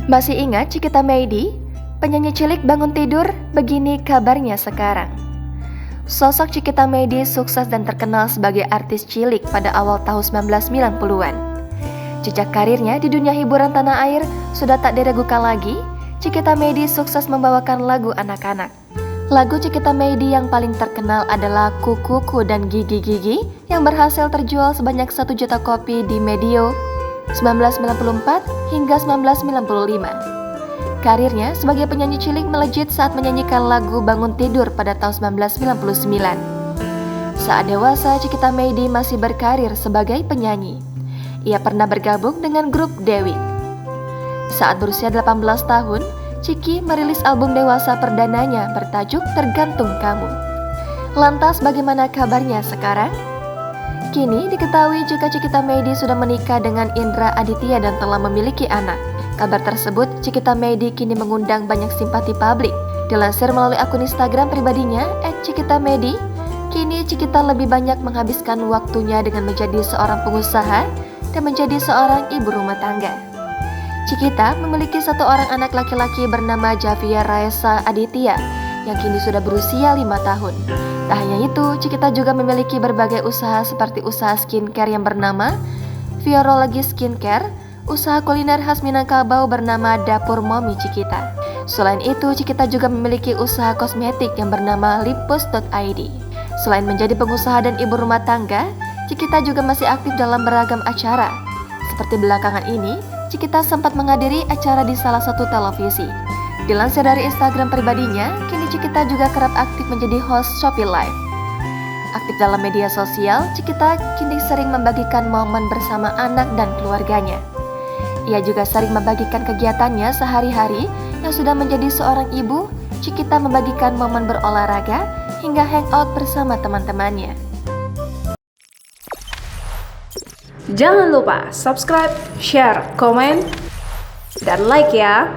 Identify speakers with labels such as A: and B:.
A: Masih ingat Cikita Meidi? Penyanyi cilik bangun tidur, begini kabarnya sekarang. Sosok Cikita Meidi sukses dan terkenal sebagai artis cilik pada awal tahun 1990-an. Jejak karirnya di dunia hiburan tanah air sudah tak diragukan lagi. Cikita Meidi sukses membawakan lagu anak-anak. Lagu Cikita Meidi yang paling terkenal adalah Kukuku dan Gigi-Gigi yang berhasil terjual sebanyak 1 juta kopi di medio 1994 hingga 1995. Karirnya sebagai penyanyi cilik melejit saat menyanyikan lagu Bangun Tidur pada tahun 1999. Saat dewasa, Cikita Meidi masih berkarir sebagai penyanyi. Ia pernah bergabung dengan grup Dewi. Saat berusia 18 tahun, Ciki merilis album dewasa perdananya bertajuk Tergantung Kamu. Lantas bagaimana kabarnya sekarang? Kini diketahui jika Cikita Meidi sudah menikah dengan Indra Aditya dan telah memiliki anak. Kabar tersebut, Cikita Meidi kini mengundang banyak simpati publik. Dilansir melalui akun Instagram pribadinya @cikitameidi, kini Cikita lebih banyak menghabiskan waktunya dengan menjadi seorang pengusaha dan menjadi seorang ibu rumah tangga. Cikita memiliki 1 orang anak laki-laki bernama Javier Raesa Aditya yang kini sudah berusia 5 tahun. Tak hanya itu, Cikita juga memiliki berbagai usaha seperti usaha skincare yang bernama Virology Skincare, usaha kuliner khas Minangkabau bernama Dapur Mommy Cikita. Selain itu, Cikita juga memiliki usaha kosmetik yang bernama lipus.id. Selain menjadi pengusaha dan ibu rumah tangga, Cikita juga masih aktif dalam beragam acara. Seperti belakangan ini, Cikita sempat menghadiri acara di salah satu televisi. Dilansir dari Instagram pribadinya, kini Cikita juga kerap aktif menjadi host Shopee Live. Aktif dalam media sosial, Cikita kini sering membagikan momen bersama anak dan keluarganya. Ia juga sering membagikan kegiatannya sehari-hari yang sudah menjadi seorang ibu. Cikita membagikan momen berolahraga hingga hangout bersama teman-temannya.
B: Jangan lupa subscribe, share, komen, dan like ya.